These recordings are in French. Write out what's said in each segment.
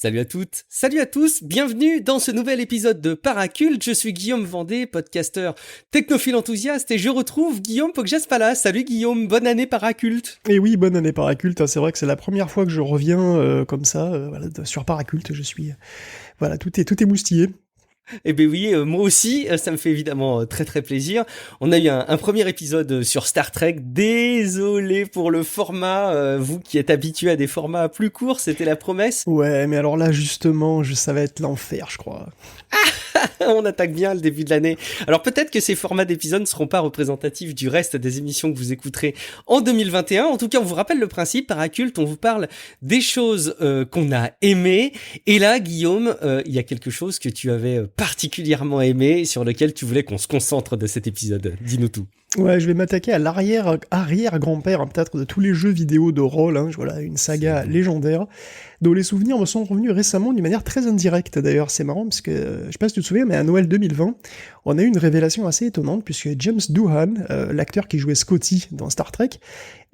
Salut à toutes, salut à tous, bienvenue dans ce nouvel épisode de Paraculte. Je suis Guillaume Vendée, podcasteur technophile enthousiaste et je retrouve Guillaume Poggias-Palas. Salut Guillaume, bonne année Paraculte. Et oui, bonne année Paraculte, c'est vrai que c'est la première fois que je reviens comme ça, sur Paraculte, je suis... voilà, tout est moustillé. Eh ben oui, moi aussi, ça me fait évidemment très très plaisir. On a eu un premier épisode sur Star Trek. Désolé pour le format, vous qui êtes habitués à des formats plus courts, c'était la promesse. Ouais, mais alors là, justement, ça va être l'enfer, je crois. On attaque bien le début de l'année. Alors peut-être que ces formats d'épisodes ne seront pas représentatifs du reste des émissions que vous écouterez en 2021. En tout cas, on vous rappelle le principe. Paraculte, on vous parle des choses qu'on a aimées. Et là, Guillaume, il y a quelque chose que tu avais particulièrement aimé, sur lequel tu voulais qu'on se concentre de cet épisode. Dis-nous tout. Ouais, je vais m'attaquer à l'arrière-grand-père, peut-être, de tous les jeux vidéo de rôle, voilà, une saga légendaire, dont les souvenirs me sont revenus récemment d'une manière très indirecte, d'ailleurs, c'est marrant, parce que, je sais pas si tu te souviens, mais à Noël 2020, on a eu une révélation assez étonnante, puisque James Doohan, l'acteur qui jouait Scotty dans Star Trek,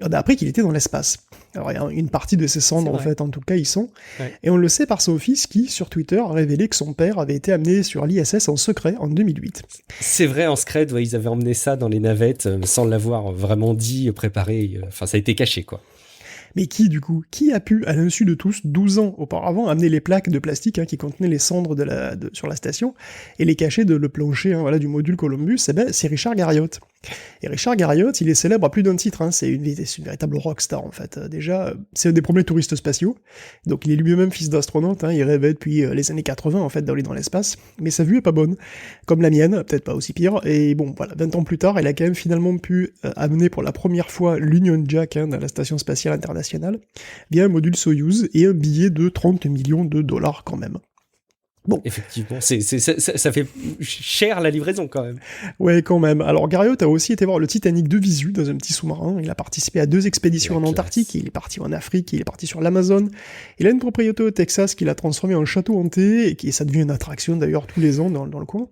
on a appris qu'il était dans l'espace. Alors, il y a une partie de ses cendres, en fait, en tout cas, ils sont. Ouais. Et on le sait par son fils qui, sur Twitter, a révélé que son père avait été amené sur l'ISS en secret en 2008. C'est vrai, en secret, ouais, ils avaient emmené ça dans les navettes, sans l'avoir vraiment dit, préparé. Enfin, ça a été caché, quoi. Mais qui a pu, à l'insu de tous, 12 ans auparavant, amener les plaques de plastique qui contenaient les cendres sur la station et les cacher le plancher du module Columbus? C'est Richard Garriott. Et Richard Garriott, il est célèbre à plus d'un titre, c'est une véritable rockstar en fait. Déjà, c'est un des premiers touristes spatiaux, donc il est lui-même fils d'astronaute, il rêvait depuis les années 80 en fait d'aller dans l'espace, mais sa vue est pas bonne, comme la mienne, peut-être pas aussi pire, et bon voilà, 20 ans plus tard, il a quand même finalement pu amener pour la première fois l'Union Jack dans la station spatiale internationale, via un module Soyuz et un billet de 30 millions de dollars quand même. Bon. Effectivement, ça fait cher la livraison quand même. Ouais, quand même. Alors Garriott a aussi été voir le Titanic de visu dans un petit sous-marin. Il a participé à 2 expéditions en Antarctique, il est parti en Afrique, il est parti sur l'Amazone. Il a une propriété au Texas qu'il a transformée en château hanté et ça devient une attraction d'ailleurs tous les ans dans le coin.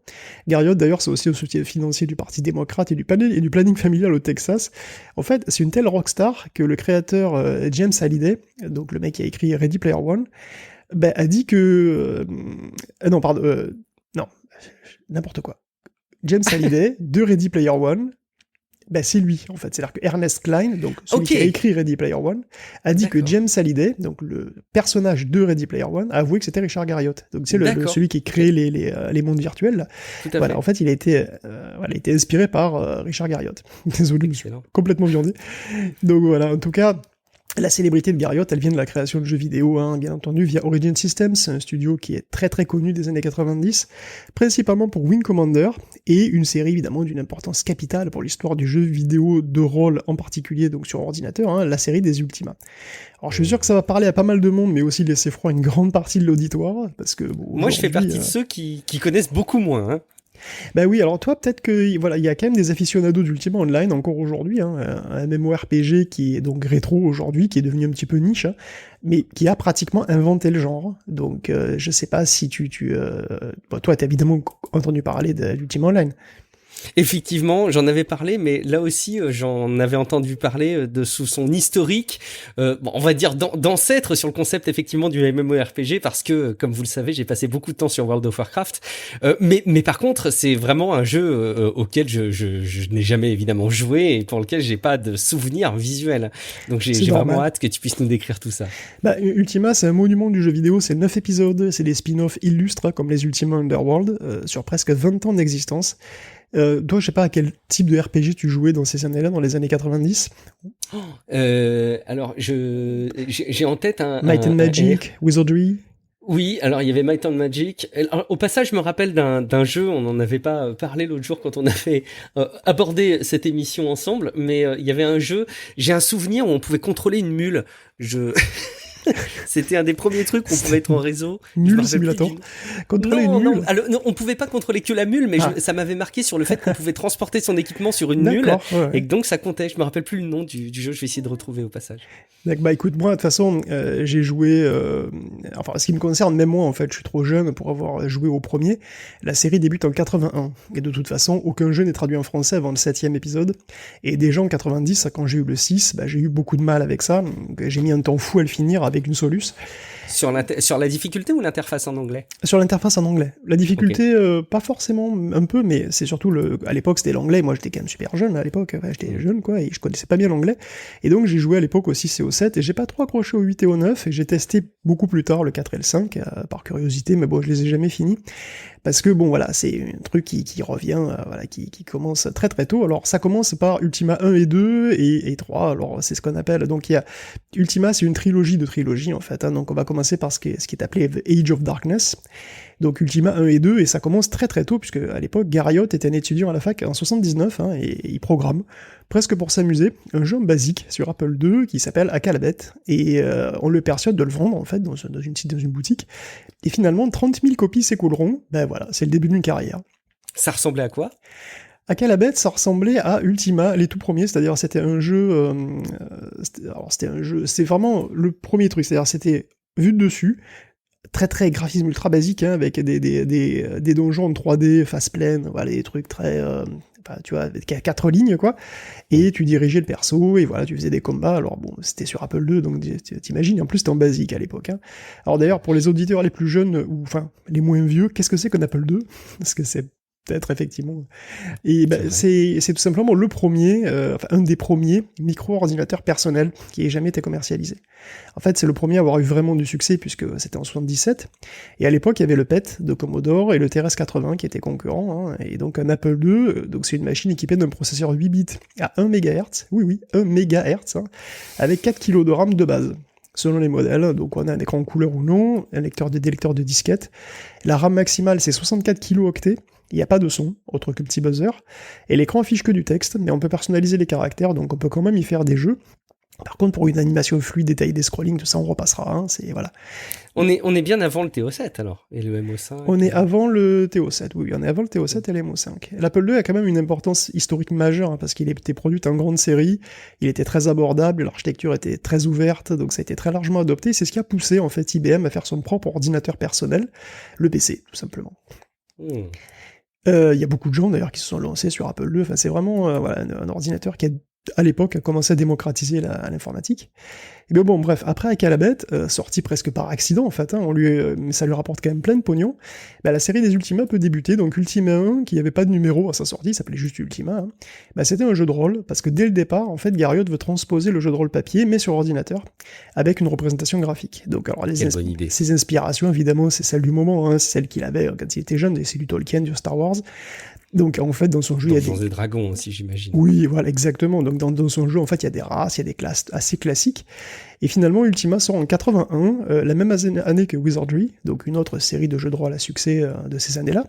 Garriott d'ailleurs c'est aussi au soutien financier du Parti démocrate et du planning familial au Texas. En fait, c'est une telle rockstar que le créateur James Halliday, donc le mec qui a écrit Ready Player One, a dit que... n'importe quoi. James Halliday, de Ready Player One, c'est lui, en fait. C'est-à-dire que Ernest Cline, donc celui qui a écrit Ready Player One, a dit que James Halliday, donc le personnage de Ready Player One, a avoué que c'était Richard Garriott. Donc c'est celui qui crée les mondes virtuels. Là. Voilà, en fait, il a été inspiré par Richard Garriott. Désolé, je suis complètement viandé. Donc voilà, en tout cas... La célébrité de Garriott, elle vient de la création de jeux vidéo, bien entendu, via Origin Systems, un studio qui est très très connu des années 90, principalement pour Wing Commander, et une série évidemment d'une importance capitale pour l'histoire du jeu vidéo de rôle, en particulier donc sur ordinateur, la série des Ultima. Alors je suis sûr que ça va parler à pas mal de monde, mais aussi laisser froid une grande partie de l'auditoire, parce que... Moi je fais partie de ceux qui connaissent beaucoup moins, oui, alors toi, peut-être que voilà, il y a quand même des aficionados d'Ultima Online encore aujourd'hui, un MMORPG qui est donc rétro aujourd'hui, qui est devenu un petit peu niche, mais qui a pratiquement inventé le genre. Donc, je sais pas si toi, t'as évidemment entendu parler d'Ultima Online. Effectivement, j'en avais parlé, mais là aussi, j'en avais entendu parler sous son historique, on va dire d'ancêtre sur le concept effectivement du MMORPG, parce que, comme vous le savez, j'ai passé beaucoup de temps sur World of Warcraft, mais par contre, c'est vraiment un jeu auquel je n'ai jamais évidemment joué et pour lequel j'ai pas de souvenir visuel. Donc j'ai vraiment hâte que tu puisses nous décrire tout ça. Ultima, c'est un monument du jeu vidéo, c'est 9 épisodes, c'est des spin-offs illustres comme les Ultima Underworld, sur presque 20 ans d'existence. Toi, je sais pas à quel type de RPG tu jouais dans ces années-là, dans les années 90. Alors, j'ai en tête Might and Magic, Wizardry. Oui, alors il y avait Might and Magic. Alors, au passage, je me rappelle d'un jeu, on n'en avait pas parlé l'autre jour quand on avait abordé cette émission ensemble, mais il y avait un jeu, j'ai un souvenir où on pouvait contrôler une mule. C'était un des premiers trucs où on pouvait être en réseau. Mule simulator. Contrôler une mule. Non, on pouvait pas contrôler que la mule, mais ça m'avait marqué sur le fait qu'on pouvait transporter son équipement sur une mule, et que donc ça comptait. Je me rappelle plus le nom du jeu, je vais essayer de retrouver au passage. Écoute, moi, de toute façon, j'ai joué... ce qui me concerne, même moi, en fait, je suis trop jeune pour avoir joué au premier. La série débute en 81, et de toute façon, aucun jeu n'est traduit en français avant le 7e épisode. Et déjà en 90, quand j'ai eu le 6, j'ai eu beaucoup de mal avec ça. J'ai mis un temps fou à le finir avec avec une Solus. Sur la difficulté ou l'interface en anglais? Sur l'interface en anglais. La difficulté, pas forcément un peu, mais c'est surtout à l'époque c'était l'anglais. Moi j'étais quand même super jeune à l'époque, j'étais jeune quoi, et je connaissais pas bien l'anglais. Et donc j'ai joué à l'époque au 6 et au 7, et j'ai pas trop accroché au 8 et au 9, et j'ai testé beaucoup plus tard le 4 et le 5, par curiosité, mais bon je les ai jamais finis. Parce que bon voilà, c'est un truc qui revient, voilà, qui commence très très tôt. Alors ça commence par Ultima 1 et 2 et 3, alors c'est ce qu'on appelle, donc il y a Ultima, c'est une trilogie de trilogies en fait, donc on va commencer par ce qui est appelé The Age of Darkness, donc Ultima 1 et 2, et ça commence très très tôt, puisque à l'époque Garriott était un étudiant à la fac en 79, et il programme, presque pour s'amuser, un jeu basique sur Apple II qui s'appelle Akalabet, et on le persuade de le vendre en fait dans une boutique, et finalement 30 000 copies s'écouleront, ben voilà, c'est le début d'une carrière. Ça ressemblait à quoi? Akalabet, ça ressemblait à Ultima, les tout premiers, c'est-à-dire c'était un jeu, c'est vraiment le premier truc, c'est-à-dire c'était vu de dessus, très très graphisme ultra basique, avec des donjons en 3D, face pleine, voilà, des trucs très, tu vois, avec 4 lignes, quoi, et tu dirigeais le perso, et voilà, tu faisais des combats, alors bon, c'était sur Apple II, donc t'imagines, en plus c'était en basique à l'époque, Alors d'ailleurs, pour les auditeurs les plus jeunes, ou enfin, les moins vieux, qu'est-ce que c'est qu'un Apple II? Parce que c'est peut-être, effectivement. Et ben, c'est tout simplement le premier, un des premiers micro-ordinateurs personnels qui ait jamais été commercialisé. En fait, c'est le premier à avoir eu vraiment du succès, puisque c'était en 77, et à l'époque, il y avait le PET de Commodore et le TRS-80 qui étaient concurrents, et donc un Apple II, donc c'est une machine équipée d'un processeur 8 bits à 1 MHz, oui, 1 MHz, avec 4 kg de RAM de base. Selon les modèles, donc on a un écran couleur ou non, des lecteurs de disquettes. La RAM maximale, c'est 64 kilo-octets. Il n'y a pas de son, autre que petit buzzer, et l'écran affiche que du texte, mais on peut personnaliser les caractères, donc on peut quand même y faire des jeux. Par contre, pour une animation fluide, détaillée des scrolling, tout ça, on repassera, c'est, voilà. On est bien avant le TO7, alors, et le MO5. On est avant le TO7, oui, on est avant le TO7 et le MO5. L'Apple II a quand même une importance historique majeure, parce qu'il était produit en grande série, il était très abordable, l'architecture était très ouverte, donc ça a été très largement adopté, c'est ce qui a poussé, en fait, IBM à faire son propre ordinateur personnel, le PC, tout simplement. Il y a beaucoup de gens d'ailleurs qui se sont lancés sur Apple II, enfin c'est vraiment voilà, un ordinateur qui à l'époque a commencé à démocratiser l'informatique. Et bien bon, bref, après Akalabet, sorti presque par accident en fait, ça lui rapporte quand même plein de pognon, la série des Ultima peut débuter, donc Ultima 1, qui n'avait pas de numéro à sa sortie, s'appelait juste Ultima, c'était un jeu de rôle, parce que dès le départ, en fait, Garriott veut transposer le jeu de rôle papier, mais sur ordinateur, avec une représentation graphique. Donc alors, ses inspirations, évidemment, c'est celles du moment, c'est celles qu'il avait quand il était jeune, et c'est du Tolkien, du Star Wars. Donc en fait dans son jeu il y a des dragons aussi j'imagine. Oui voilà exactement, donc dans son jeu en fait il y a des races, il y a des classes assez classiques, et finalement Ultima sort en 81, la même année que Wizardry, donc une autre série de jeux de rôle à succès de ces années-là.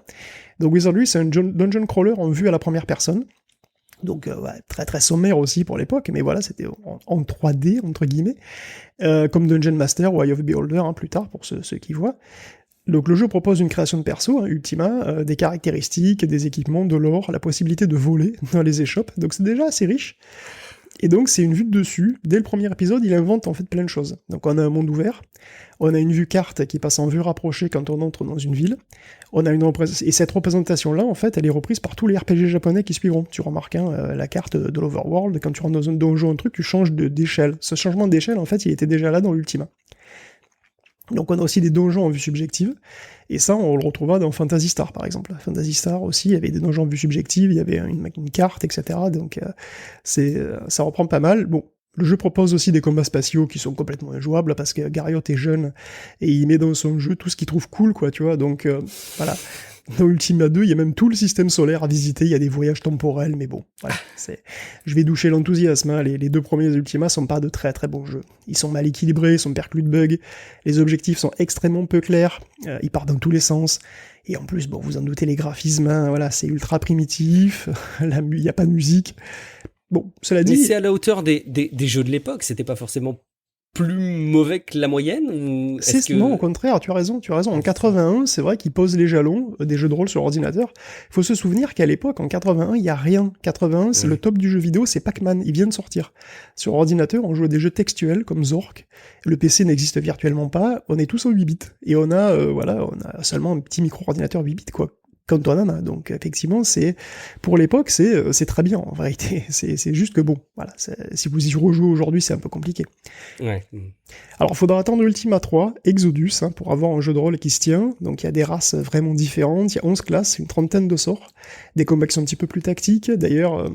Donc Wizardry c'est un dungeon crawler en vue à la première personne, donc très très sommaire aussi pour l'époque, mais voilà c'était en 3D entre guillemets, comme Dungeon Master ou Eye of Beholder plus tard pour ceux qui voient. Donc le jeu propose une création de perso, Ultima, des caractéristiques, des équipements, de l'or, la possibilité de voler dans les échoppes, donc c'est déjà assez riche. Et donc c'est une vue de dessus, dès le premier épisode il invente en fait plein de choses. Donc on a un monde ouvert, on a une vue carte qui passe en vue rapprochée quand on entre dans une ville, on a et cette représentation-là en fait elle est reprise par tous les RPG japonais qui suivront. Tu remarques la carte de l'Overworld, quand tu rentres dans un donjon, un truc, tu changes d'échelle. Ce changement d'échelle en fait il était déjà là dans l'Ultima. Donc on a aussi des donjons en vue subjective, et ça on le retrouvera dans Phantasy Star par exemple. Phantasy Star aussi, il y avait des donjons en vue subjective, il y avait une carte, etc. Donc ça reprend pas mal. Bon, le jeu propose aussi des combats spatiaux qui sont complètement injouables, parce que Garriott est jeune, et il met dans son jeu tout ce qu'il trouve cool, quoi, tu vois, donc voilà. Dans Ultima 2, il y a même tout le système solaire à visiter, il y a des voyages temporels, mais bon, voilà, je vais doucher l'enthousiasme, les deux premiers Ultima sont pas de très très bons jeux. Ils sont mal équilibrés, ils sont perclus de bugs, les objectifs sont extrêmement peu clairs, ils partent dans tous les sens, et en plus, bon, vous en doutez, les graphismes, voilà, c'est ultra primitif, il y a pas de musique. Bon, cela dit... Mais c'est à la hauteur des jeux de l'époque, c'était pas forcément plus mauvais que la moyenne ou Non, au contraire, tu as raison. En 81, c'est vrai qu'ils posent les jalons des jeux de rôle sur ordinateur. Il faut se souvenir qu'à l'époque, en 81, il y a rien. 81, c'est le top du jeu vidéo, c'est Pac-Man, il vient de sortir. Sur ordinateur, on joue à des jeux textuels comme Zork. Le PC n'existe virtuellement pas, on est tous en 8 bits. Et on a seulement un petit micro-ordinateur 8 bits, quoi. quand on en a. Donc effectivement, pour l'époque, c'est très bien en vérité. C'est juste que bon, voilà, si vous y rejouez aujourd'hui, c'est un peu compliqué. Ouais. Alors, il faudra attendre Ultima 3, Exodus, pour avoir un jeu de rôle qui se tient. Donc il y a des races vraiment différentes, il y a 11 classes, une trentaine de sorts, des combats qui sont un petit peu plus tactiques. D'ailleurs,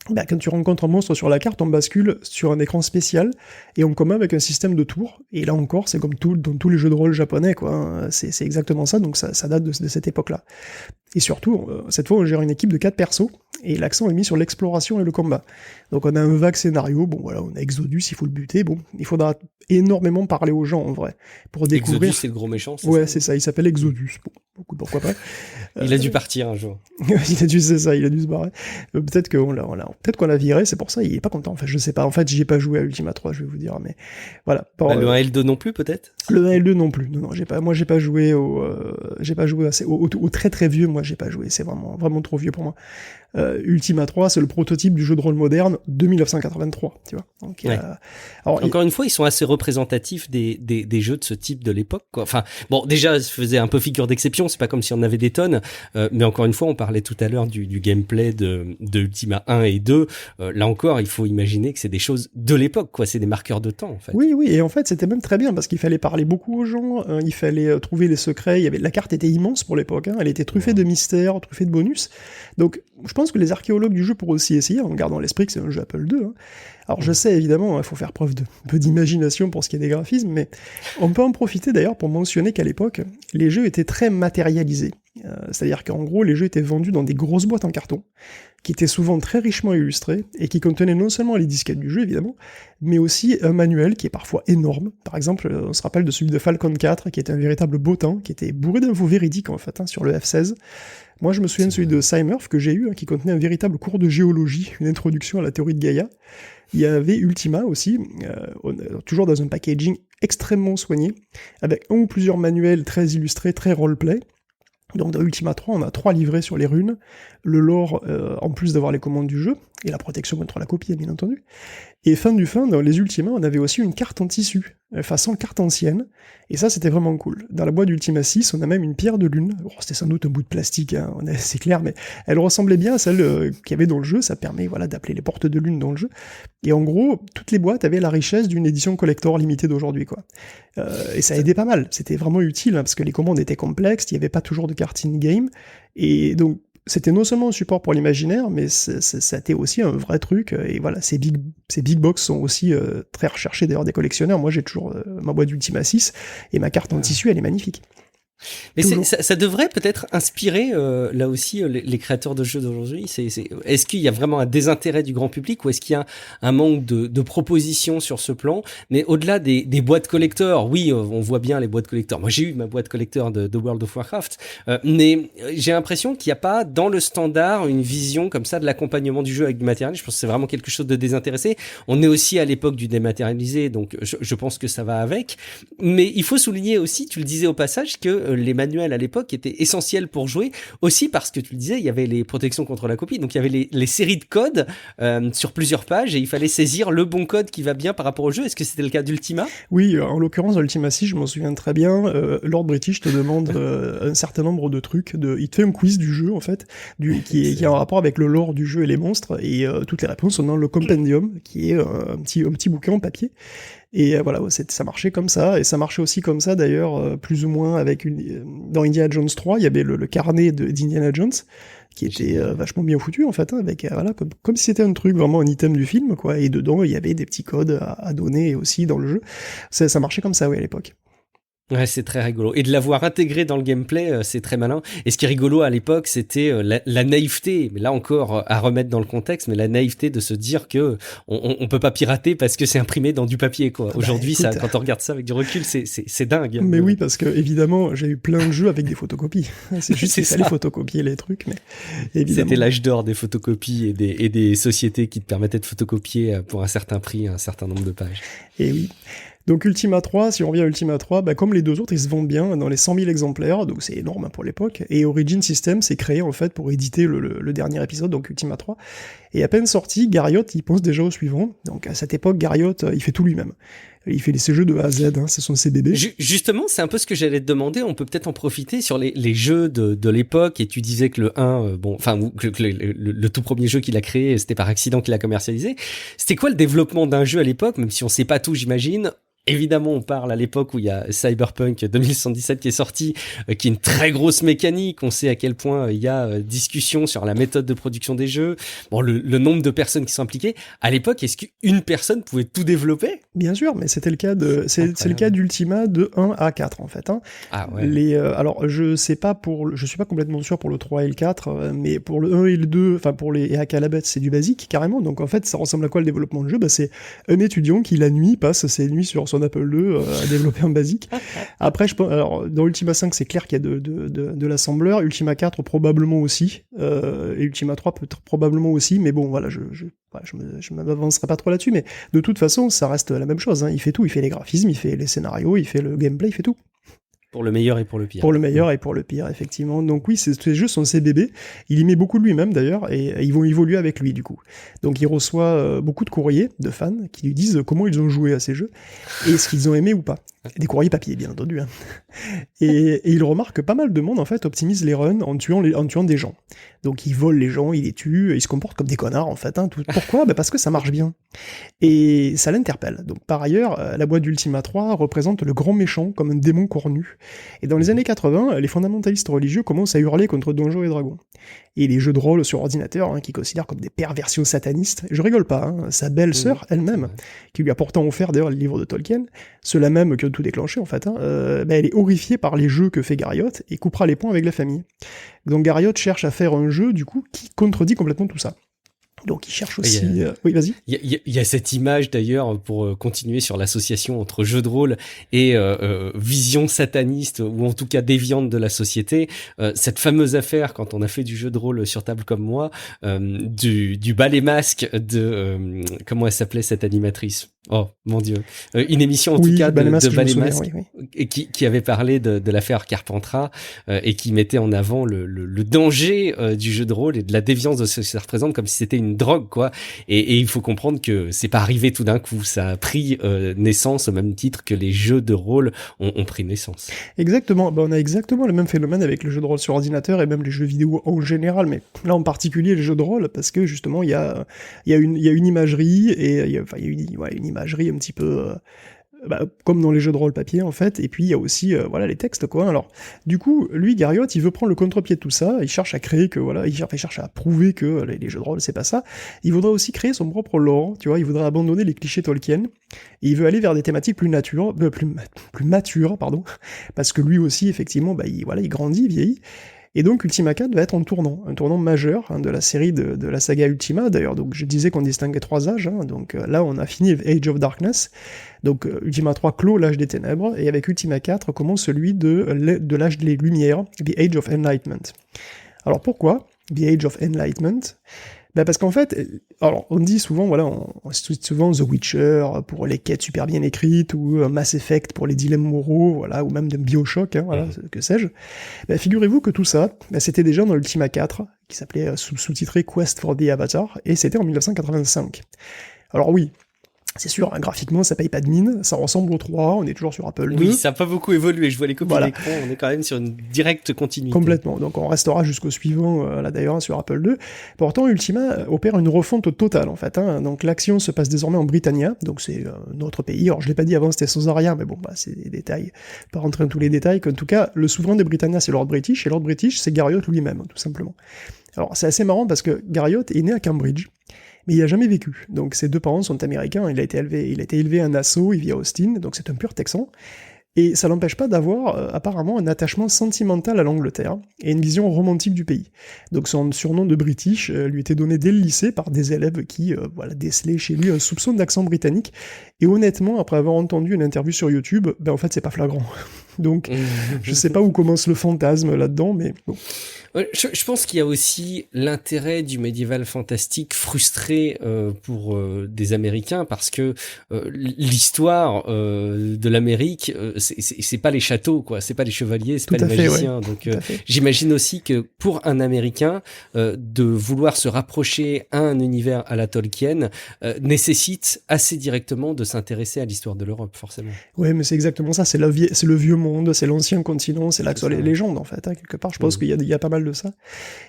quand tu rencontres un monstre sur la carte, on bascule sur un écran spécial et on combat avec un système de tours. Et là encore, c'est comme dans tous les jeux de rôle japonais, quoi. C'est exactement ça, donc ça date de cette époque-là. Et surtout, cette fois, on gère une équipe de 4 persos, et l'accent est mis sur l'exploration et le combat. Donc on a un vague scénario, bon voilà, on a Exodus, il faut le buter, bon, il faudra énormément parler aux gens, en vrai, pour découvrir... Exodus, c'est le gros méchant, ouais, c'est ça, il s'appelle Exodus, bon, pourquoi pas. Il a dû partir un jour. il a dû se barrer. Peut-être qu'on l'a viré, c'est pour ça, il est pas content, enfin, je sais pas, en fait, j'y ai pas joué à Ultima 3, je vais vous dire, mais voilà. Le 1 et le 2 non plus, peut-être? Le 1 et le 2 non plus, non, j'ai pas joué au très très vieux, moi j'ai pas joué, c'est vraiment trop vieux pour moi. Ultima 3, c'est le prototype du jeu de rôle moderne de 1983, tu vois. Donc, ouais. Alors, encore une fois, ils sont assez représentatifs des jeux de ce type de l'époque, quoi. Enfin, bon, déjà, ils faisaient un peu figure d'exception, c'est pas comme si on avait des tonnes, mais encore une fois, on parlait tout à l'heure du gameplay de Ultima 1 et 2. Là encore, il faut imaginer que c'est des choses de l'époque, quoi. C'est des marqueurs de temps, en fait. Oui, et en fait, c'était même très bien parce qu'il fallait parler beaucoup aux gens, il fallait trouver les secrets. La carte était immense pour l'époque, elle était truffée de mystères, truffée de bonus. Donc, je pense que les archéologues du jeu pourraient aussi essayer, en gardant à l'esprit que c'est un jeu Apple II. Alors je sais évidemment, il faut faire preuve de peu d'imagination pour ce qui est des graphismes, mais on peut en profiter d'ailleurs pour mentionner qu'à l'époque, les jeux étaient très matérialisés. C'est-à-dire qu'en gros, les jeux étaient vendus dans des grosses boîtes en carton, qui étaient souvent très richement illustrées, et qui contenaient non seulement les disquettes du jeu évidemment, mais aussi un manuel qui est parfois énorme. Par exemple, on se rappelle de celui de Falcon 4, qui était un véritable bottin, qui était bourré d'infos véridiques en fait, sur le F16. Moi, je me souviens de celui de Cymurf que j'ai eu, qui contenait un véritable cours de géologie, une introduction à la théorie de Gaïa. Il y avait Ultima aussi, toujours dans un packaging extrêmement soigné, avec un ou plusieurs manuels très illustrés, très roleplay. Donc dans Ultima 3, on a 3 livrets sur les runes, le lore en plus d'avoir les commandes du jeu, et la protection contre la copie, bien entendu. Et fin, dans les Ultima, on avait aussi une carte en tissu, façon carte ancienne, et ça c'était vraiment cool. Dans la boîte d'Ultima 6, on a même une pierre de lune, bon, c'était sans doute un bout de plastique, c'est clair, mais elle ressemblait bien à celle qu'il y avait dans le jeu, ça permet d'appeler les portes de lune dans le jeu, et en gros, toutes les boîtes avaient la richesse d'une édition collector limitée d'aujourd'hui, quoi. Et ça aidait pas mal, c'était vraiment utile, parce que les commandes étaient complexes, il n'y avait pas toujours de cartes in-game, et donc c'était non seulement un support pour l'imaginaire, mais c'était aussi un vrai truc, et voilà, ces big box sont aussi très recherchés d'ailleurs des collectionneurs. Moi j'ai toujours ma boîte d'Ultima 6, et ma carte en tissu elle est magnifique. Mais ça devrait peut-être inspirer là aussi les créateurs de jeux d'aujourd'hui. Est-ce qu'il y a vraiment un désintérêt du grand public ou est-ce qu'il y a un manque de propositions sur ce plan? Mais au-delà des boîtes collector, oui, on voit bien les boîtes collector. Moi, j'ai eu ma boîte collector de World of Warcraft, mais j'ai l'impression qu'il n'y a pas dans le standard une vision comme ça de l'accompagnement du jeu avec du matériel. Je pense que c'est vraiment quelque chose de désintéressé. On est aussi à l'époque du dématérialisé, donc je pense que ça va avec. Mais il faut souligner aussi, tu le disais au passage, que les manuels à l'époque étaient essentiels pour jouer, aussi parce que tu le disais, il y avait les protections contre la copie, donc il y avait les séries de codes sur plusieurs pages et il fallait saisir le bon code qui va bien par rapport au jeu. Est-ce que c'était le cas d'Ultima ? Oui, en l'occurrence dans Ultima 6, je m'en souviens très bien, Lord British te demande un certain nombre de trucs, il te fait un quiz du jeu en fait, qui est en rapport avec le lore du jeu et les monstres, et toutes les réponses sont dans le compendium, qui est un petit bouquin en papier. Et voilà, ça marchait comme ça, et ça marchait aussi comme ça d'ailleurs, plus ou moins dans Indiana Jones 3, il y avait le carnet d'Indiana Jones, qui était vachement bien foutu en fait, avec voilà, comme si c'était un truc, vraiment un item du film, quoi, et dedans il y avait des petits codes à donner aussi dans le jeu. Ça marchait comme ça, oui, à l'époque. Ouais, c'est très rigolo. Et de l'avoir intégré dans le gameplay, c'est très malin. Et ce qui est rigolo à l'époque, c'était la naïveté, mais là encore à remettre dans le contexte, mais la naïveté de se dire que on peut pas pirater parce que c'est imprimé dans du papier, quoi. Aujourd'hui, écoute, quand on regarde ça avec du recul, c'est dingue. Mais oui, parce que évidemment, j'ai eu plein de jeux avec des photocopies. C'est juste qu'il fallait photocopier les trucs, mais évidemment. C'était l'âge d'or des photocopies et des sociétés qui te permettaient de photocopier pour un certain prix, un certain nombre de pages. Et oui. Donc Ultima 3, si on revient à Ultima 3, comme les deux autres, ils se vendent bien dans les 100 000 exemplaires, donc c'est énorme pour l'époque, et Origin System s'est créé en fait pour éditer le dernier épisode, donc Ultima 3, et à peine sorti, Garriott, il pense déjà au suivant, donc à cette époque, Garriott, il fait tout lui-même. Il fait ses jeux de A à Z, hein, ce sont ses bébés. Justement, c'est un peu ce que j'allais te demander. On peut peut-être en profiter sur les jeux de l'époque. Et tu disais que le 1, que le tout premier jeu qu'il a créé, c'était par accident qu'il a commercialisé. C'était quoi le développement d'un jeu à l'époque, même si on sait pas tout, j'imagine? Évidemment, on parle à l'époque où il y a Cyberpunk 2077 qui est sorti, qui est une très grosse mécanique. On sait à quel point il y a discussion sur la méthode de production des jeux. Bon, le nombre de personnes qui sont impliquées. À l'époque, est-ce qu'une personne pouvait tout développer? Bien sûr, mais c'était le cas c'est le cas d'Ultima de 1 à 4 en fait. Hein. Ah ouais. Alors je suis pas complètement sûr pour le 3 et le 4, mais pour le 1 et le 2, enfin pour les Hack à la bête, c'est du basique carrément. Donc en fait, ça ressemble à quoi le développement de jeu? C'est un étudiant qui la nuit passe ses nuits sur son Apple II à développer un basique. Après, alors dans Ultima 5, c'est clair qu'il y a de l'assembleur. Ultima 4 probablement aussi, et Ultima 3 peut-être probablement aussi. Mais bon, voilà, je m'avancerai pas trop là-dessus, mais de toute façon, ça reste la même chose. Hein. Il fait tout, il fait les graphismes, il fait les scénarios, il fait le gameplay, il fait tout. Pour le meilleur et pour le pire. Pour le meilleur et pour le pire, effectivement. Donc oui, ces jeux sont ses bébés. Il y met beaucoup de lui-même d'ailleurs, et ils vont évoluer avec lui du coup. Donc il reçoit beaucoup de courriers de fans qui lui disent comment ils ont joué à ces jeux, et ce qu'ils ont aimé ou pas. Des courriers papier, bien entendu. Hein. Et il remarque que pas mal de monde en fait optimise les runs en tuant des gens. Donc ils volent les gens, ils les tuent, ils se comportent comme des connards en fait. Hein. Pourquoi? Parce que ça marche bien. Et ça l'interpelle. Donc par ailleurs, la boîte d'Ultima 3 représente le grand méchant comme un démon cornu. Et dans les années 80, les fondamentalistes religieux commencent à hurler contre Donjons et Dragons. Et les jeux de rôle sur ordinateur, hein, qui considèrent comme des perversions satanistes, je rigole pas, hein, sa belle-sœur elle-même, qui lui a pourtant offert d'ailleurs le livre de Tolkien, ceux-là même qui ont tout déclenché en fait, hein, elle est horrifiée par les jeux que fait Garriott et coupera les ponts avec la famille. Donc Garriott cherche à faire un jeu du coup qui contredit complètement tout ça. Donc il cherche aussi... Oui, vas-y. Il y a cette image d'ailleurs, pour continuer sur l'association entre jeu de rôle et vision sataniste, ou en tout cas déviante de la société. Cette fameuse affaire, quand on a fait du jeu de rôle sur table comme moi, du balai masque de... comment elle s'appelait cette animatrice? Oh mon Dieu, une émission en tout cas de Balai Masque, oui. Qui avait parlé de l'affaire Carpentras, et qui mettait en avant le danger du jeu de rôle et de la déviance de ce que ça représente, comme si c'était une drogue quoi. Et il faut comprendre que c'est pas arrivé tout d'un coup, ça a pris naissance au même titre que les jeux de rôle ont pris naissance. Exactement, on a exactement le même phénomène avec les jeux de rôle sur ordinateur et même les jeux vidéo en général, mais là en particulier les jeux de rôle, parce que justement il y a une imagerie et il y a une imagerie un petit peu comme dans les jeux de rôle papier en fait, et puis il y a aussi les textes quoi. Alors du coup lui Garriott il veut prendre le contre-pied de tout ça, il cherche à créer que il cherche à prouver que les jeux de rôle c'est pas ça. Il voudrait aussi créer son propre lore, tu vois, il voudrait abandonner les clichés Tolkien et il veut aller vers des thématiques plus matures pardon, parce que lui aussi effectivement il grandit, il vieillit. Et donc Ultima 4 va être un tournant majeur hein, de la série de la saga Ultima. D'ailleurs, donc je disais qu'on distinguait 3 âges, hein, donc là on a fini Age of Darkness, donc Ultima 3 clôt l'âge des ténèbres, et avec Ultima 4 commence celui de l'âge des Lumières, The Age of Enlightenment. Alors pourquoi The Age of Enlightenment? Parce qu'en fait, alors on dit souvent, on cite souvent The Witcher pour les quêtes super bien écrites, ou Mass Effect pour les dilemmes moraux, ou même de Bioshock, hein, que sais-je. Figurez-vous que tout ça, c'était déjà dans l'Ultima 4, qui s'appelait sous-titré Quest for the Avatar, et c'était en 1985. Alors oui, c'est sûr, hein, graphiquement, ça paye pas de mine, ça ressemble au 3, on est toujours sur Apple II. Oui, ça n'a pas beaucoup évolué, je vois les copies d'écran, on est quand même sur une directe continuité. Complètement, donc on restera jusqu'au suivant, là d'ailleurs, sur Apple II. Pourtant, Ultima opère une refonte totale, en fait. Hein. Donc l'action se passe désormais en Britannia, donc c'est notre pays. Alors je l'ai pas dit avant, c'était Sosaria, mais bon, c'est des détails, pas rentrer dans tous les détails, qu'en tout cas, le souverain de Britannia, c'est Lord British, et Lord British, c'est Garriott lui-même, tout simplement. Alors c'est assez marrant, parce que Garriott est né à Cambridge, mais il a jamais vécu. Donc ses deux parents sont américains, il a été élevé à Nassau, il vit à Austin, donc c'est un pur Texan. Et ça l'empêche pas d'avoir apparemment un attachement sentimental à l'Angleterre et une vision romantique du pays. Donc son surnom de British lui était donné dès le lycée par des élèves qui décelaient chez lui un soupçon d'accent britannique. Et honnêtement, après avoir entendu une interview sur YouTube, en fait c'est pas flagrant. Donc, je sais pas où commence le fantasme là-dedans, mais bon. Je pense qu'il y a aussi l'intérêt du médiéval fantastique frustré pour des Américains, parce que l'histoire de l'Amérique, c'est pas les châteaux, quoi, c'est pas les chevaliers, c'est pas les magiciens. Ouais. Donc j'imagine aussi que pour un Américain, de vouloir se rapprocher à un univers à la Tolkien nécessite assez directement de s'intéresser à l'histoire de l'Europe, forcément. Ouais, mais c'est exactement ça, c'est le vieux monde, c'est l'ancien continent, c'est là que sont les légendes, en fait, hein, quelque part. Je pense qu'il y a pas mal de ça.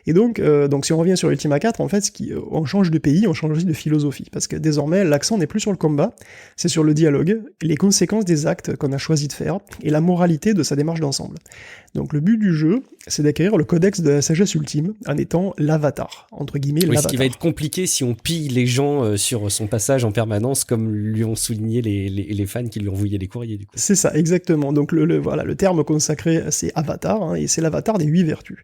Et donc si on revient sur Ultima 4, en fait, on change de pays, on change aussi de philosophie, parce que désormais, l'accent n'est plus sur le combat, c'est sur le dialogue, les conséquences des actes qu'on a choisi de faire, et la moralité de sa démarche d'ensemble. Donc le but du jeu, c'est d'acquérir le codex de la sagesse ultime, en étant l'avatar, entre guillemets, l'avatar. Ce qui va être compliqué si on pille les gens sur son passage en permanence, comme lui ont souligné les fans qui lui ont envoyé les courriers, du coup. C'est ça, exactement. Donc le terme consacré, c'est avatar, hein, et c'est l'avatar des 8 vertus.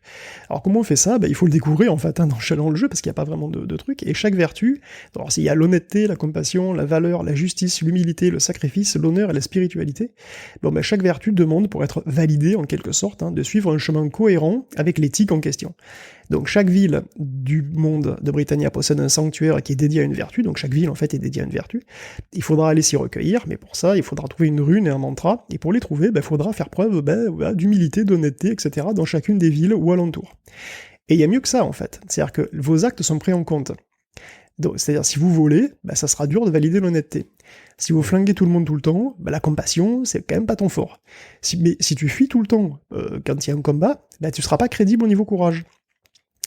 Alors comment on fait ça ? Il faut le découvrir, en fait, hein, dans le jeu, parce qu'il n'y a pas vraiment de truc, et chaque vertu, alors s'il y a l'honnêteté, la compassion, la valeur, la justice, l'humilité, le sacrifice, l'honneur et la spiritualité, chaque vertu demande, pour être validée, en quelque sorte, hein, de suivre un chemin cohérent avec l'éthique en question. Donc chaque ville du monde de Britannia possède un sanctuaire qui est dédié à une vertu, donc chaque ville en fait est dédiée à une vertu. Il faudra aller s'y recueillir, mais pour ça il faudra trouver une rune et un mantra, et pour les trouver, il faudra faire preuve d'humilité, d'honnêteté, etc. dans chacune des villes ou alentours. Et il y a mieux que ça en fait, c'est-à-dire que vos actes sont pris en compte. C'est-à-dire si vous volez, ça sera dur de valider l'honnêteté. Si vous flinguez tout le monde tout le temps, la compassion, c'est quand même pas ton fort. Mais si tu fuis tout le temps quand il y a un combat, tu seras pas crédible au niveau courage.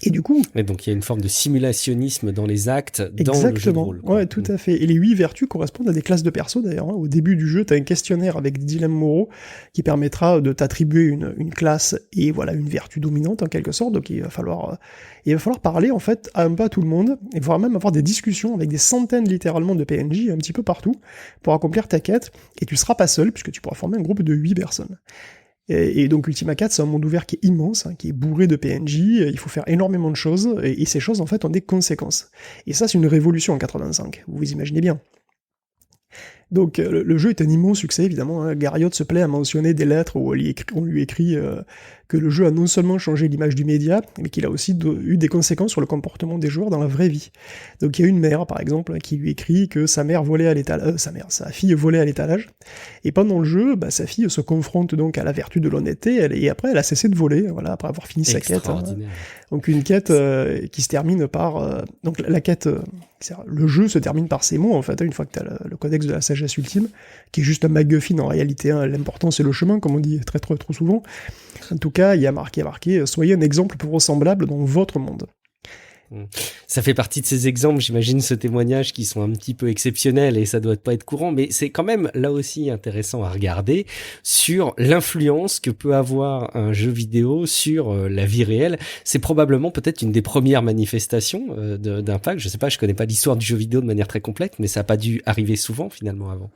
Et du coup... Et donc il y a une forme de simulationnisme dans les actes, dans exactement. Le jeu de rôle. Ouais, tout à fait. Et les 8 vertus correspondent à des classes de perso d'ailleurs. Hein. Au début du jeu, tu as un questionnaire avec des dilemmes moraux qui permettra de t'attribuer une classe et voilà une vertu dominante en quelque sorte. Donc il va falloir parler en fait à tout le monde, et voire même avoir des discussions avec des centaines littéralement de PNJ un petit peu partout pour accomplir ta quête. Et tu seras pas seul puisque tu pourras former un groupe de 8 personnes. Et donc Ultima 4, c'est un monde ouvert qui est immense, hein, qui est bourré de PNJ, il faut faire énormément de choses, et ces choses en fait ont des conséquences. Et ça c'est une révolution en 85, vous vous imaginez bien. Donc le jeu est un immense succès évidemment, hein. Garriott se plaît à mentionner des lettres où on lui écrit que le jeu a non seulement changé l'image du média, mais qu'il a aussi eu des conséquences sur le comportement des joueurs dans la vraie vie. Donc il y a une mère par exemple qui lui écrit que sa fille volait à l'étalage, et pendant le jeu, sa fille se confronte donc à la vertu de l'honnêteté, et après elle a cessé de voler, voilà, après avoir fini sa quête. Hein. Donc une quête qui se termine par... donc la quête... le jeu se termine par ces mots, en fait, une fois que tu as le codex de la sagesse ultime, qui est juste un MacGuffin en réalité, hein. L'important c'est le chemin, comme on dit très trop souvent. En tout cas, il y a marqué « Soyez un exemple pour vos semblables dans votre monde ». Ça fait partie de ces exemples, j'imagine, ce témoignage qui sont un petit peu exceptionnels et ça doit pas être courant, mais c'est quand même là aussi intéressant à regarder sur l'influence que peut avoir un jeu vidéo sur la vie réelle. C'est probablement peut-être une des premières manifestations d'impact. Je sais pas, je connais pas l'histoire du jeu vidéo de manière très complète, mais ça a pas dû arriver souvent finalement avant.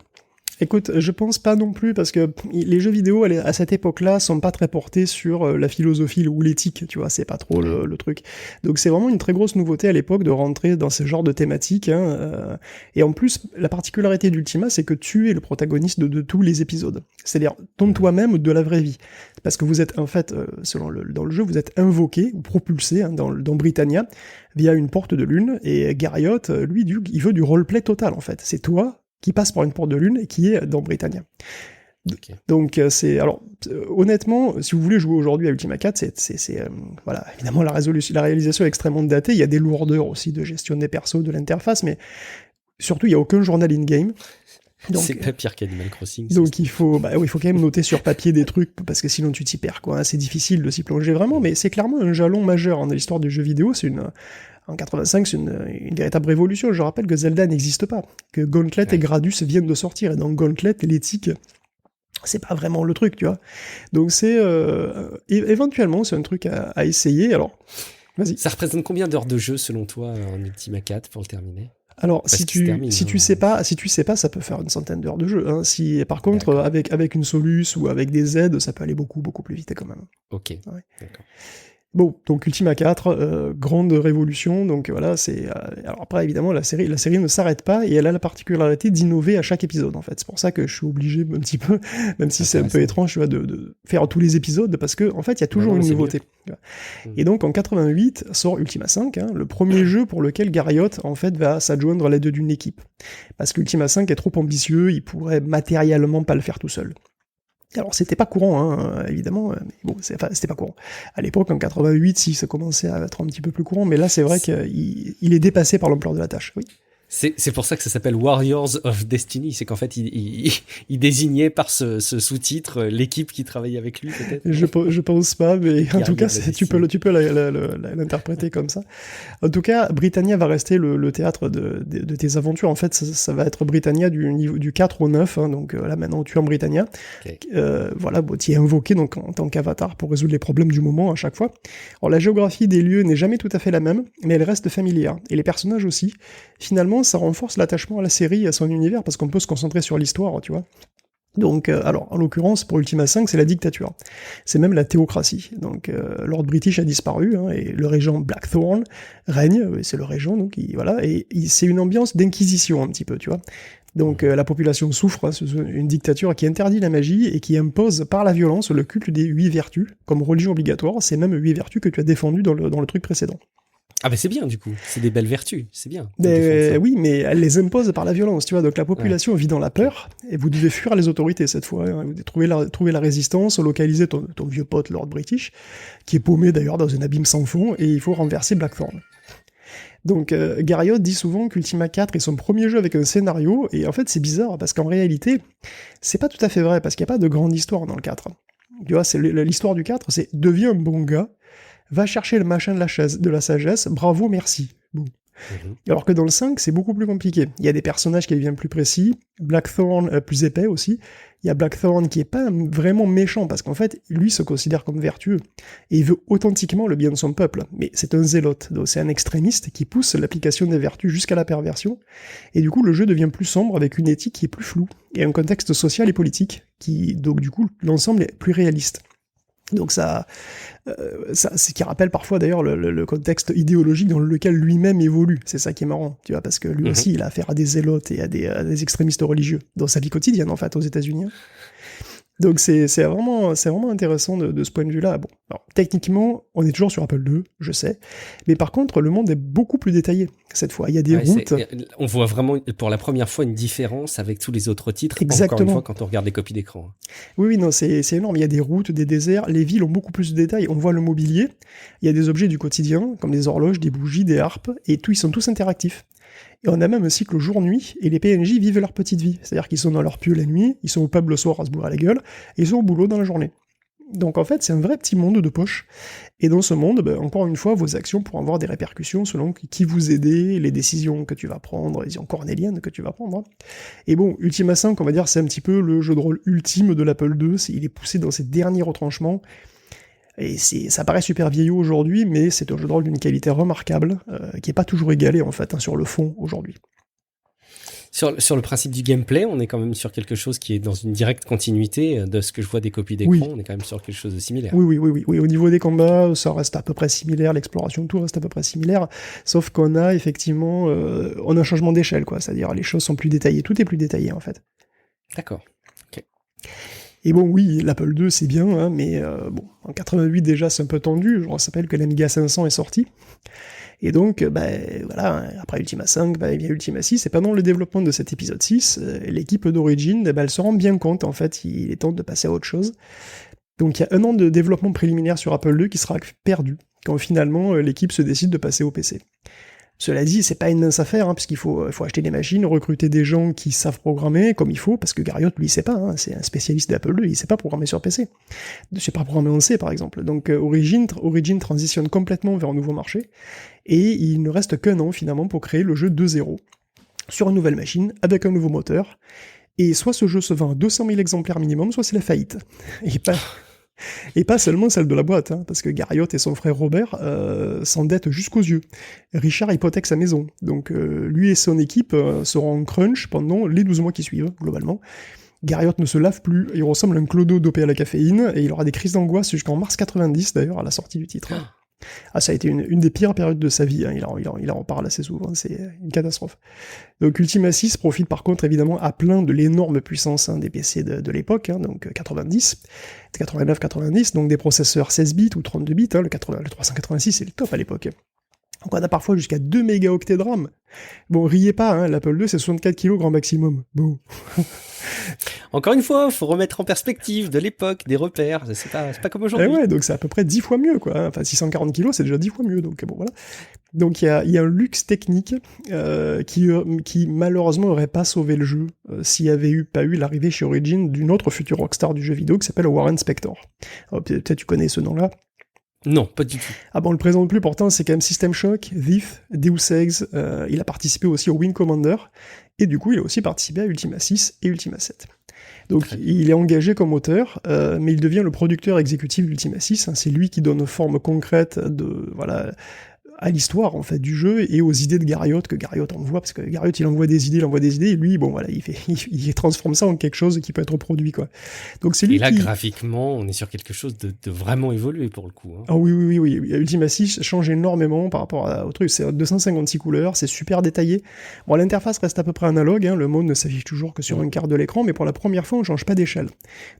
Écoute, je pense pas non plus, parce que les jeux vidéo à cette époque-là sont pas très portés sur la philosophie ou l'éthique, tu vois, c'est pas trop le truc. Donc c'est vraiment une très grosse nouveauté à l'époque de rentrer dans ce genre de thématique, hein, et en plus, la particularité d'Ultima, c'est que tu es le protagoniste de tous les épisodes. C'est-à-dire, toi-même de la vraie vie. Parce que vous êtes, en fait, dans le jeu, vous êtes invoqué ou propulsé, hein, dans Britannia, via une porte de lune, et Garriott, lui, il veut du roleplay total, en fait. C'est toi qui passe par une porte de lune et qui est dans Britannia. Okay. Donc honnêtement, si vous voulez jouer aujourd'hui à Ultima 4, voilà, évidemment la réalisation est extrêmement datée, il y a des lourdeurs aussi de gestion des persos, de l'interface, mais surtout il n'y a aucun journal in-game. C'est pas pire qu'Animal Crossing. Donc il faut quand même noter sur papier des trucs, parce que sinon tu t'y perds, quoi, hein. C'est difficile de s'y plonger vraiment, mais c'est clairement un jalon majeur dans l'histoire du jeu vidéo. En 85, c'est une véritable révolution. Je rappelle que Zelda n'existe pas, que Gauntlet et Gradius viennent de sortir, et dans Gauntlet, l'éthique, c'est pas vraiment le truc, tu vois. Donc c'est... éventuellement, c'est un truc à essayer, alors... Vas-y. Ça représente combien d'heures de jeu, selon toi, en Ultima 4, pour le terminer ? Alors, si tu sais pas, ça peut faire une centaine d'heures de jeu, hein. Par contre, avec une Solus ou avec des aides, ça peut aller beaucoup, beaucoup plus vite, quand même. Ok, ouais. D'accord. Bon, donc Ultima 4, grande révolution, donc voilà, c'est... alors après, évidemment, la série ne s'arrête pas, et elle a la particularité d'innover à chaque épisode, en fait. C'est pour ça que je suis obligé un petit peu, même si c'est un peu étrange, tu vois, de faire tous les épisodes, parce que en fait, il y a toujours une nouveauté. Et donc, en 88, sort Ultima 5, hein, le premier jeu pour lequel Garriott, en fait, va s'adjoindre à l'aide d'une équipe. Parce qu'Ultima 5 est trop ambitieux, il pourrait matériellement pas le faire tout seul. Alors c'était pas courant, hein, évidemment, mais bon, c'était pas courant. À l'époque, en 88, si ça commençait à être un petit peu plus courant, mais là c'est vrai qu'il est dépassé par l'ampleur de la tâche, oui. C'est pour ça que ça s'appelle Warriors of Destiny, c'est qu'en fait il désignait par ce sous-titre l'équipe qui travaillait avec lui peut-être. Je pense pas, mais en tout cas tu peux l'interpréter comme ça. En tout cas, Britannia va rester le théâtre de tes aventures. En fait, ça va être Britannia du 4 au 9, hein, donc là maintenant tu es en Britannia. Okay. Voilà, bon, tu es invoqué donc en tant qu'avatar pour résoudre les problèmes du moment à chaque fois. Alors la géographie des lieux n'est jamais tout à fait la même, mais elle reste familière. Et les personnages aussi. Finalement, ça renforce l'attachement à la série et à son univers, parce qu'on peut se concentrer sur l'histoire, tu vois. Donc, alors, en l'occurrence, pour Ultima 5, c'est la dictature. C'est même la théocratie. Donc, Lord British a disparu, hein, et le régent Blackthorn règne, c'est le régent, donc, voilà, et c'est une ambiance d'inquisition, un petit peu, tu vois. Donc, la population souffre, hein, c'est une dictature qui interdit la magie et qui impose par la violence le culte des 8 vertus, comme religion obligatoire, c'est même 8 vertus que tu as défendues dans le truc précédent. Ah ben c'est bien du coup, c'est des belles vertus, c'est bien. Oui, mais elle les impose par la violence, tu vois, donc la population vit dans la peur, et vous devez fuir les autorités cette fois, hein. Vous devez trouver la résistance, localiser ton vieux pote Lord British, qui est paumé d'ailleurs dans un abîme sans fond, et il faut renverser Blackthorn. Donc Garriott dit souvent qu'Ultima 4 est son premier jeu avec un scénario, et en fait c'est bizarre, parce qu'en réalité, c'est pas tout à fait vrai, parce qu'il n'y a pas de grande histoire dans le 4. Tu vois, l'histoire du 4, c'est « deviens un bon gars », va chercher le machin de la sagesse, bravo, merci. Bon. Alors que dans le 5, c'est beaucoup plus compliqué. Il y a des personnages qui deviennent plus précis, Blackthorn plus épais aussi. Il y a Blackthorn qui est pas vraiment méchant, parce qu'en fait, lui se considère comme vertueux, et il veut authentiquement le bien de son peuple. Mais c'est un zélote, donc c'est un extrémiste qui pousse l'application des vertus jusqu'à la perversion, et du coup le jeu devient plus sombre avec une éthique qui est plus floue, et un contexte social et politique, donc du coup l'ensemble est plus réaliste. Donc c'est qui rappelle parfois d'ailleurs le contexte idéologique dans lequel lui-même évolue. C'est ça qui est marrant, tu vois, parce que lui aussi, il a affaire à des zélotes et à des extrémistes religieux dans sa vie quotidienne, en fait, aux États-Unis. Donc c'est vraiment intéressant de ce point de vue-là. Bon, alors, techniquement, on est toujours sur Apple II, je sais, mais par contre, le monde est beaucoup plus détaillé cette fois. Il y a des routes. On voit vraiment pour la première fois une différence avec tous les autres titres. Exactement. Encore une fois, quand on regarde les copies d'écran. Oui, non, c'est énorme. Il y a des routes, des déserts. Les villes ont beaucoup plus de détails. On voit le mobilier. Il y a des objets du quotidien, comme des horloges, des bougies, des harpes, et ils sont tous interactifs. Et on a même un cycle jour-nuit, et les PNJ vivent leur petite vie. C'est-à-dire qu'ils sont dans leur pieu la nuit, ils sont au pub le soir à se bourrer la gueule, et ils sont au boulot dans la journée. Donc en fait, c'est un vrai petit monde de poche. Et dans ce monde, encore une fois, vos actions pourront avoir des répercussions selon qui vous aidez, les décisions que tu vas prendre, les décisions cornéliennes que tu vas prendre. Et bon, Ultima 5, on va dire, c'est un petit peu le jeu de rôle ultime de l'Apple II, il est poussé dans ses derniers retranchements. Et ça paraît super vieillot aujourd'hui, mais c'est un jeu de rôle d'une qualité remarquable, qui n'est pas toujours égalé en fait, hein, sur le fond aujourd'hui. Sur le principe du gameplay, on est quand même sur quelque chose qui est dans une directe continuité de ce que je vois des copies d'écran, on est quand même sur quelque chose de similaire. Oui, au niveau des combats, ça reste à peu près similaire, l'exploration, tout reste à peu près similaire, sauf qu'on a effectivement on a un changement d'échelle, quoi, c'est-à-dire les choses sont plus détaillées, tout est plus détaillé en fait. D'accord. Ok. Et bon, oui, l'Apple II, c'est bien, hein, mais bon, en 88 déjà, c'est un peu tendu. Je vous rappelle que l'Amiga 500 est sorti. Et donc, voilà, après Ultima 5, il y a Ultima 6, et pendant le développement de cet épisode 6, l'équipe d'Origin, elle se rend bien compte, en fait, il est temps de passer à autre chose. Donc il y a 1 an de développement préliminaire sur Apple II qui sera perdu, quand finalement l'équipe se décide de passer au PC. Cela dit, c'est pas une mince affaire, hein, puisqu'il faut acheter des machines, recruter des gens qui savent programmer comme il faut, parce que Garriott, lui, il sait pas, hein, c'est un spécialiste d'Apple II, il sait pas programmer sur PC. Il sait pas programmer en C, par exemple. Donc Origin transitionne complètement vers un nouveau marché, et il ne reste qu'1 an, finalement, pour créer le jeu 2.0, sur une nouvelle machine, avec un nouveau moteur, et soit ce jeu se vend à 200 000 exemplaires minimum, soit c'est la faillite. Et pas seulement celle de la boîte, hein, parce que Garriott et son frère Robert s'endettent jusqu'aux yeux. Richard hypothèque sa maison, donc lui et son équipe seront en crunch pendant les 12 mois qui suivent, globalement. Garriott ne se lave plus, il ressemble à un clodo dopé à la caféine, et il aura des crises d'angoisse jusqu'en mars 90 d'ailleurs, à la sortie du titre. Ah, ça a été une des pires périodes de sa vie, hein. Il en parle assez souvent, c'est une catastrophe. Donc Ultima 6 profite par contre évidemment à plein de l'énorme puissance, hein, des PC de l'époque, hein, donc 89-90, donc des processeurs 16 bits ou 32 bits, hein, le 386 c'est le top à l'époque. Donc on a parfois jusqu'à 2 mégaoctets de RAM. Bon, riez pas, hein, l'Apple II c'est 64 kg grand maximum. Bon. Encore une fois, faut remettre en perspective de l'époque, des repères, c'est pas comme aujourd'hui. Et ouais, donc c'est à peu près 10 fois mieux, quoi. Enfin, 640 kg, c'est déjà 10 fois mieux, donc bon, voilà. Donc il y a un luxe technique qui malheureusement aurait pas sauvé le jeu s'il y avait pas eu l'arrivée chez Origin d'une autre future rockstar du jeu vidéo qui s'appelle Warren Spector. Alors, peut-être tu connais ce nom-là. Non, pas du tout. Ah bon, on le présente plus, pourtant c'est quand même System Shock, Thief, Deus Ex, il a participé aussi au Wing Commander, et du coup il a aussi participé à Ultima 6 et Ultima 7. Donc il est engagé comme auteur, mais il devient le producteur exécutif d'Ultima 6, hein, c'est lui qui donne forme concrète à l'histoire en fait du jeu et aux idées de Garriott que Garriott envoie, parce que Garriott il envoie des idées, et lui bon voilà il transforme ça en quelque chose qui peut être produit quoi. Donc c'est lui. Et là graphiquement on est sur quelque chose de vraiment évolué pour le coup. Hein. Ah oui. Ultima 6 change énormément par rapport au truc, c'est 256 couleurs, c'est super détaillé. Bon l'interface reste à peu près analogue, hein, le monde ne s'affiche toujours que sur un quart de l'écran, mais pour la première fois on change pas d'échelle.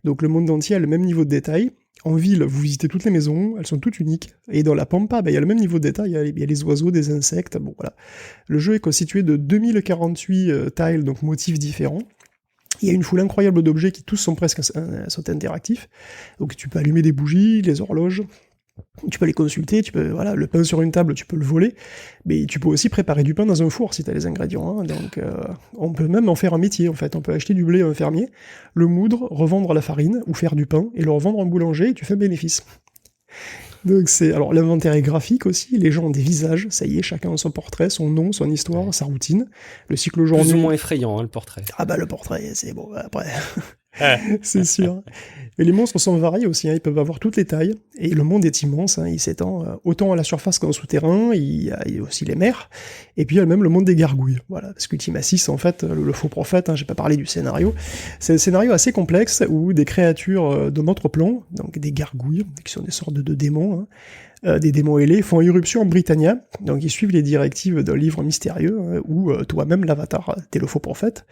Donc le monde entier a le même niveau de détail. En ville, vous visitez toutes les maisons, elles sont toutes uniques. Et dans la Pampa, il y a le même niveau de détail, il y a les oiseaux, des insectes, bon voilà. Le jeu est constitué de 2048 tiles, donc motifs différents. Il y a une foule incroyable d'objets qui tous sont presque sont interactifs. Donc tu peux allumer des bougies, les horloges, tu peux les consulter, voilà, le pain sur une table, tu peux le voler, mais tu peux aussi préparer du pain dans un four si tu as les ingrédients, hein. Donc on peut même en faire un métier en fait, on peut acheter du blé à un fermier, le moudre, revendre la farine, ou faire du pain, et le revendre en boulanger, et tu fais un bénéfice. Donc alors l'inventaire est graphique aussi, les gens ont des visages, ça y est, chacun a son portrait, son nom, son histoire, sa routine, le cycle journée... Plus ou moins effrayant, hein, le portrait. Ah bah le portrait, c'est bon, après... c'est sûr. Et les monstres sont variés aussi, hein, ils peuvent avoir toutes les tailles, et le monde est immense, hein, il s'étend autant à la surface qu'en souterrain, il y a aussi les mers, et puis il y a même le monde des gargouilles, voilà, parce qu'Ultima 6, en fait, le faux prophète, hein, j'ai pas parlé du scénario, c'est un scénario assez complexe, où des créatures de notre plan, donc des gargouilles, qui sont des sortes de démons, hein, des démons ailés, font irruption en Britannia, donc ils suivent les directives d'un livre mystérieux, hein, où toi-même, l'avatar, t'es le faux prophète,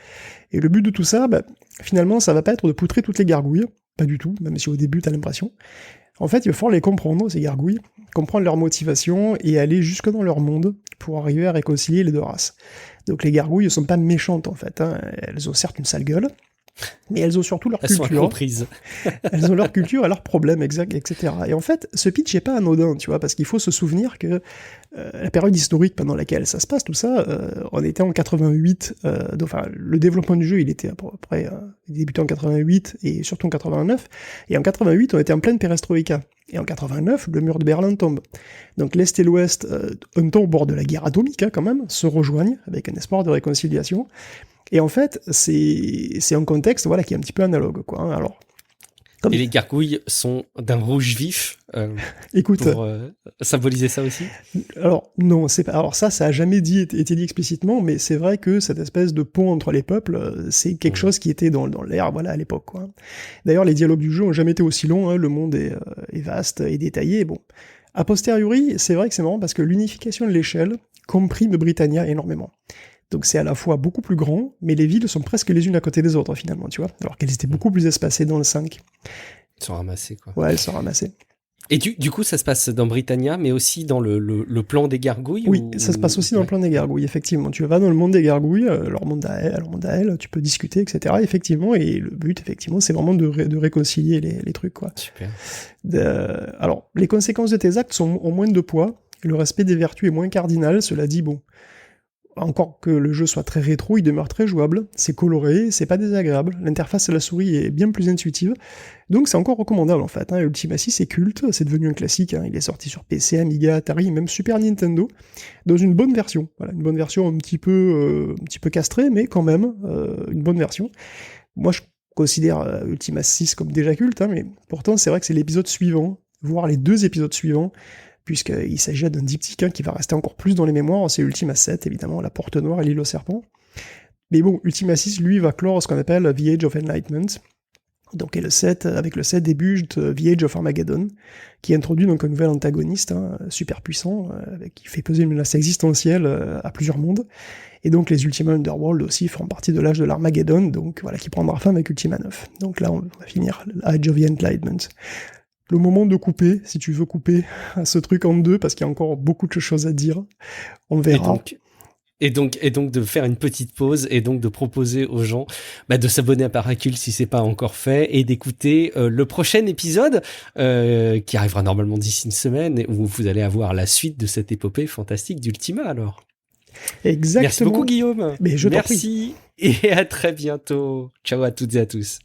et le but de tout ça, finalement, ça va pas être de poutrer toutes les gargouilles, pas du tout, même si au début t'as l'impression. En fait, il va falloir les comprendre, ces gargouilles, comprendre leur motivation et aller jusque dans leur monde pour arriver à réconcilier les deux races. Donc les gargouilles ne sont pas méchantes en fait, hein. Elles ont certes une sale gueule, mais elles ont surtout leur culture. Elles sont incomprises. Elles ont leur culture et leurs problèmes, etc. Et en fait, ce pitch n'est pas anodin, tu vois, parce qu'il faut se souvenir que la période historique pendant laquelle ça se passe, tout ça, on était en 88, enfin, le développement du jeu, il était à peu près, il débutait en 88 et surtout en 89, et en 88, on était en pleine perestroïka. Et en 89, le mur de Berlin tombe. Donc l'Est et l'Ouest, un temps au bord de la guerre atomique, hein, quand même, se rejoignent avec un espoir de réconciliation. Et en fait, c'est un contexte voilà, qui est un petit peu analogue, quoi. Hein. Alors, et les gargouilles sont d'un rouge vif. Écoute, pour symboliser ça aussi. Alors non, c'est pas. Alors ça a jamais été dit explicitement, mais c'est vrai que cette espèce de pont entre les peuples, c'est quelque chose qui était dans l'air, voilà, à l'époque, quoi. D'ailleurs, les dialogues du jeu ont jamais été aussi longs. Hein, le monde est vaste et détaillé. Bon, a posteriori, c'est vrai que c'est marrant parce que l'unification de l'échelle comprime Britannia énormément. Donc c'est à la fois beaucoup plus grand, mais les villes sont presque les unes à côté des autres, finalement, tu vois, alors qu'elles étaient beaucoup plus espacées dans le 5. Elles sont ramassées, quoi. Ouais, elles sont ramassées. Et du coup, ça se passe dans Britannia, mais aussi dans le plan des gargouilles. Oui, ça se passe aussi dans le plan des gargouilles, effectivement. Tu vas dans le monde des gargouilles, leur monde à elles, tu peux discuter, etc., effectivement, et le but, effectivement, c'est vraiment de réconcilier les trucs, quoi. Super. Alors, les conséquences de tes actes ont moins de poids, le respect des vertus est moins cardinal, cela dit, bon... Encore que le jeu soit très rétro, il demeure très jouable, c'est coloré, c'est pas désagréable, l'interface de la souris est bien plus intuitive, donc c'est encore recommandable en fait. Hein. Ultima 6 est culte, c'est devenu un classique, hein. Il est sorti sur PC, Amiga, Atari, même Super Nintendo, dans une bonne version. Voilà, une bonne version un petit peu castrée, mais quand même une bonne version. Moi je considère Ultima 6 comme déjà culte, hein, mais pourtant c'est vrai que c'est l'épisode suivant, voire les 2 épisodes suivants, puisqu'il s'agit d'un diptyque qui va rester encore plus dans les mémoires, c'est Ultima 7, évidemment, la Porte Noire et l'île aux serpents. Mais bon, Ultima 6, lui, va clore ce qu'on appelle The Age of Enlightenment, Donc, et le 7, avec le 7 débute The Age of Armageddon, qui introduit donc un nouvel antagoniste, super puissant, qui fait peser une menace existentielle à plusieurs mondes. Et donc les Ultima Underworld aussi feront partie de l'âge de l'Armageddon, donc voilà, qui prendra fin avec Ultima 9. Donc là, on va finir l'Age of the Enlightenment. Le moment de couper, si tu veux couper ce truc en deux, parce qu'il y a encore beaucoup de choses à dire, on verra. Et donc de faire une petite pause et donc de proposer aux gens de s'abonner à Paracule si c'est pas encore fait et d'écouter le prochain épisode qui arrivera normalement d'ici une semaine où vous allez avoir la suite de cette épopée fantastique d'Ultima alors. Exactement. Merci beaucoup Guillaume. Mais je t'en prie. Merci et à très bientôt. Ciao à toutes et à tous.